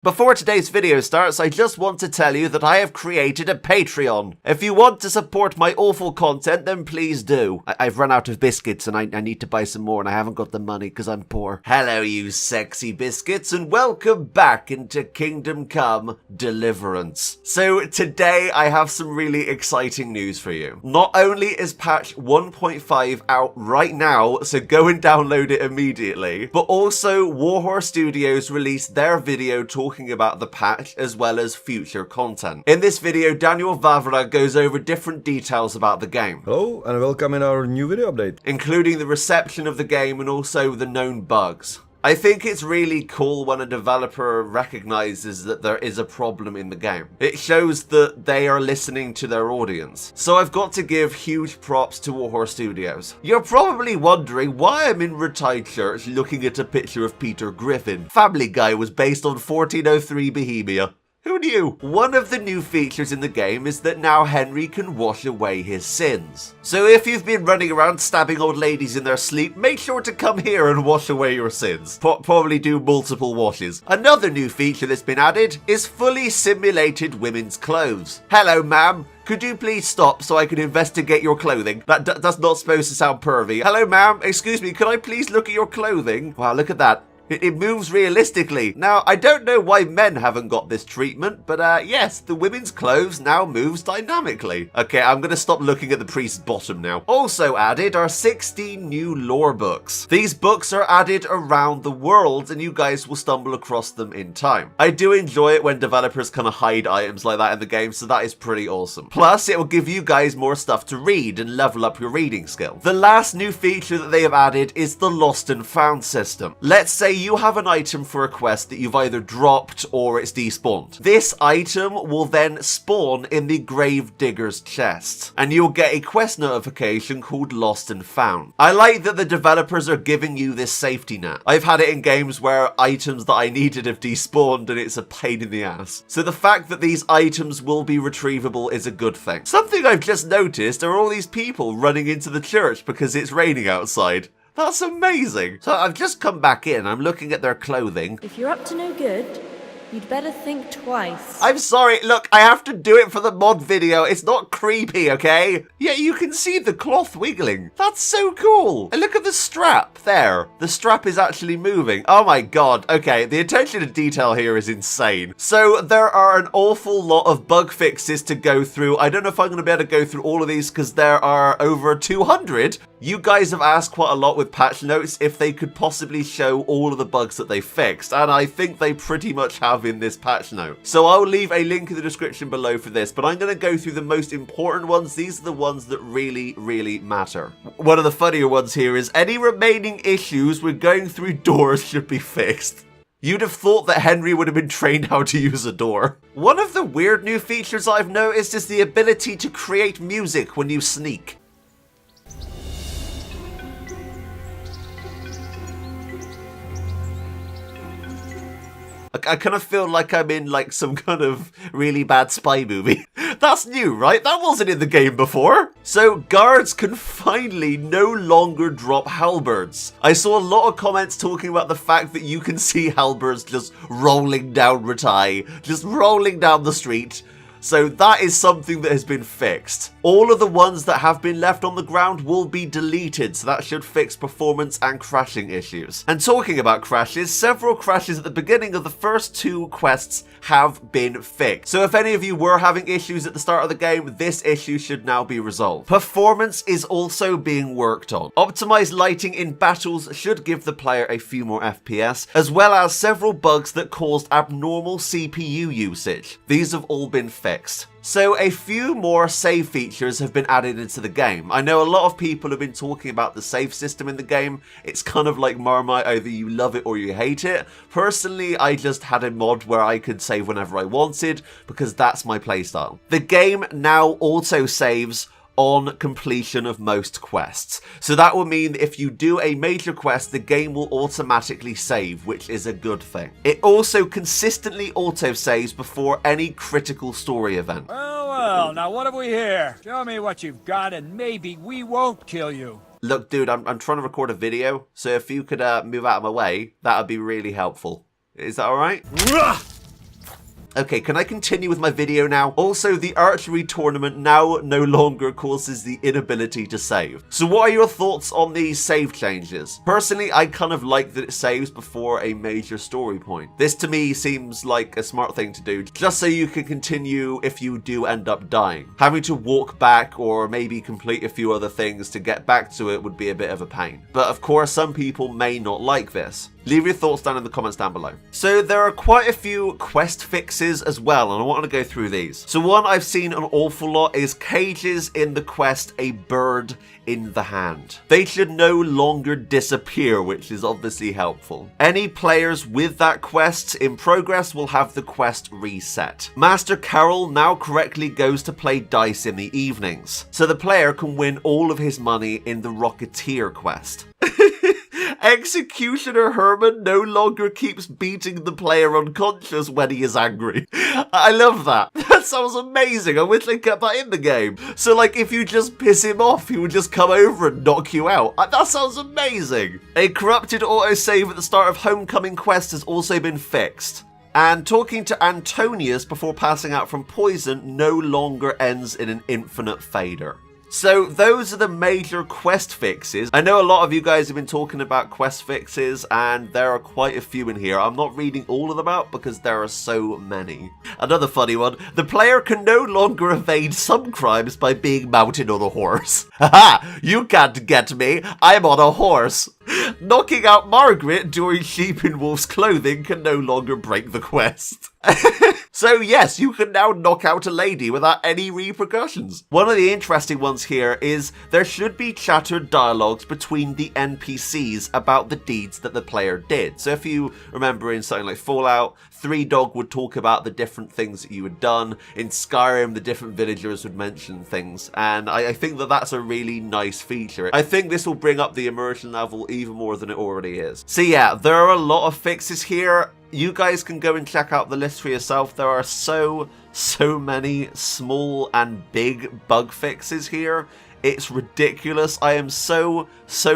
Before today's video starts, I just want to tell you that I have created a Patreon. If you want to support my awful content, then please do. I've run out of biscuits and I need to buy some more and I haven't got the money because I'm poor. Hello you sexy biscuits and welcome back into Kingdom Come Deliverance. So today I have some really exciting news for you. Not only is patch 1.5 out right now, so go and download it immediately, but also Warhorse Studios released their video talking about the patch as well as future content. In this video, Daniel Vávra goes over different details about the game. Hello and welcome in our new video update. Including the reception of the game and also the known bugs. I think it's really cool when a developer recognizes that there is a problem in the game. It shows that they are listening to their audience. So I've got to give huge props to Warhorse Studios. You're probably wondering why I'm in retired church looking at a picture of Peter Griffin. Family Guy was based on 1403 Bohemia. Who knew? One of the new features in the game is that now Henry can wash away his sins. So if you've been running around stabbing old ladies in their sleep, make sure to come here and wash away your sins. Probably do multiple washes. Another new feature that's been added is fully simulated women's clothes. Hello, ma'am. Could you please stop so I can investigate your clothing? That's not supposed to sound pervy. Hello, ma'am. Excuse me, could I please look at your clothing? Wow, look at that. It moves realistically. Now, I don't know why men haven't got this treatment, but yes, the women's clothes now moves dynamically. Okay, I'm gonna stop looking at the priest's bottom now. Also added are 16 new lore books. These books are added around the world and you guys will stumble across them in time. I do enjoy it when developers kind of hide items like that in the game, so that is pretty awesome. Plus, it will give you guys more stuff to read and level up your reading skill. The last new feature that they have added is the lost and found system. Let's say you have an item for a quest that you've either dropped or it's despawned. This item will then spawn in the grave digger's chest and you'll get a quest notification called lost and found. I like that the developers are giving you this safety net. I've had it in games where items that I needed have despawned and it's a pain in the ass. So the fact that these items will be retrievable is a good thing. Something I've just noticed are all these people running into the church because it's raining outside. That's amazing. So I've just come back in. I'm looking at their clothing. If you're up to no good, you'd better think twice. I'm sorry. Look, I have to do it for the mod video. It's not creepy, okay? Yeah, you can see the cloth wiggling. That's so cool. And look at the strap there. The strap is actually moving. Oh my god. Okay, the attention to detail here is insane. So there are an awful lot of bug fixes to go through. I don't know if I'm going to be able to go through all of these because there are over 200. You guys have asked quite a lot with patch notes if they could possibly show all of the bugs that they fixed, and I think they pretty much have in this patch note. So I'll leave a link in the description below for this, but I'm going to go through the most important ones. These are the ones that really matter. One of the funnier ones here is any remaining issues with going through doors should be fixed. You'd have thought that Henry would have been trained how to use a door. One of the weird new features I've noticed is the ability to create music when you sneak. I kind of feel like I'm in like some kind of really bad spy movie. That's new, right? That wasn't in the game before. So guards can finally no longer drop halberds. I saw a lot of comments talking about the fact that you can see halberds just rolling down Ratai, just rolling down the street. So that is something that has been fixed. All of the ones that have been left on the ground will be deleted, so that should fix performance and crashing issues. And talking about crashes, several crashes at the beginning of the first two quests have been fixed. So if any of you were having issues at the start of the game, this issue should now be resolved. Performance is also being worked on. Optimized lighting in battles should give the player a few more FPS, as well as several bugs that caused abnormal CPU usage. These have all been fixed. So a few more save features have been added into the game. I know a lot of people have been talking about the save system in the game. It's kind of like Marmite, either you love it or you hate it. Personally, I just had a mod where I could save whenever I wanted because that's my playstyle. The game now auto saves on completion of most quests. So that will mean if you do a major quest, the game will automatically save, which is a good thing. It also consistently auto-saves before any critical story event. Well, now what have we here? Show me what you've got and maybe we won't kill you. Look, dude, I'm trying to record a video, so if you could move out of my way, that would be really helpful. Is that alright? Okay, can I continue with my video now? Also, the Archery Tournament now no longer causes the inability to save. So what are your thoughts on these save changes? Personally, I kind of like that it saves before a major story point. This to me seems like a smart thing to do, just so you can continue if you do end up dying. Having to walk back or maybe complete a few other things to get back to it would be a bit of a pain. But of course, some people may not like this. Leave your thoughts down in the comments down below. So there are quite a few quest fixes as well, and I want to go through these. So one I've seen an awful lot is cages in the quest A Bird in the Hand. They should no longer disappear, which is obviously helpful. Any players with that quest in progress will have the quest reset. Master Carol now correctly goes to play dice in the evenings, so the player can win all of his money in the Rocketeer quest. Executioner Herman no longer keeps beating the player unconscious when he is angry. I love that. That sounds amazing. I wish they kept that in the game. So like if you just piss him off, he would just come over and knock you out. That sounds amazing. A corrupted autosave at the start of Homecoming Quest has also been fixed. And talking to Antonius before passing out from poison no longer ends in an infinite fader. So those are the major quest fixes. I know a lot of you guys have been talking about quest fixes, and there are quite a few in here. I'm not reading all of them out because there are so many. Another funny one, the player can no longer evade some crimes by being mounted on a horse. Haha, you can't get me, I'm on a horse. Knocking out Margaret during Sheep in Wolf's Clothing can no longer break the quest. So yes, you can now knock out a lady without any repercussions. One of the interesting ones here is there should be chattered dialogues between the NPCs about the deeds that the player did. So if you remember in something like Fallout, Three Dog would talk about the different things that you had done. In Skyrim, the different villagers would mention things. And I think that that's a really nice feature. I think this will bring up the immersion level even more than it already is. So yeah, there are a lot of fixes here. You guys can go and check out the list for yourself. There are so many small and big bug fixes here. It's ridiculous. I am so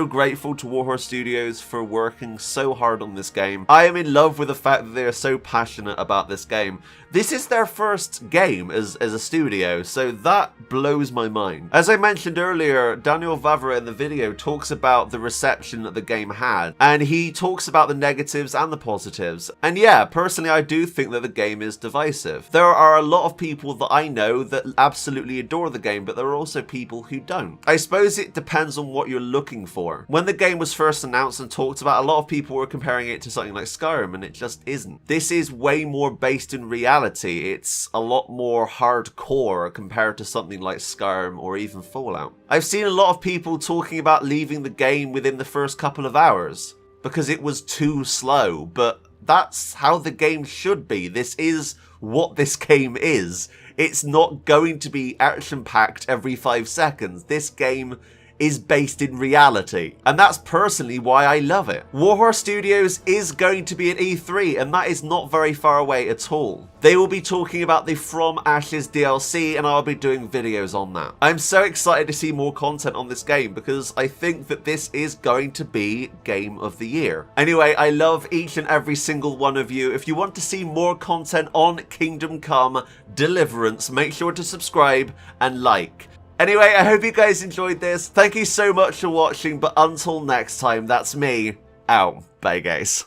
grateful to Warhorse Studios for working so hard on this game. I am in love with the fact that they are so passionate about this game. This is their first game as a studio, so that blows my mind. As I mentioned earlier, Daniel Vávra in the video talks about the reception that the game had, and he talks about the negatives and the positives. And yeah, personally, I do think that the game is divisive. There are a lot of people that I know that absolutely adore the game, but there are also people who don't. I suppose it depends on what you're looking for. When the game was first announced and talked about, a lot of people were comparing it to something like Skyrim, and it just isn't. This is way more based in reality. It's a lot more hardcore compared to something like Skyrim or even Fallout. I've seen a lot of people talking about leaving the game within the first couple of hours because it was too slow, but that's how the game should be. This is what this game is. It's not going to be action-packed every 5 seconds. This game is based in reality, and that's personally why I love it. Warhorse Studios is going to be at E3, and that is not very far away at all. They will be talking about the From Ashes DLC, and I'll be doing videos on that. I'm so excited to see more content on this game because I think that this is going to be Game of the Year. Anyway, I love each and every single one of you. If you want to see more content on Kingdom Come Deliverance, make sure to subscribe and like. Anyway, I hope you guys enjoyed this. Thank you so much for watching, but until next time, that's me out. Bye, guys.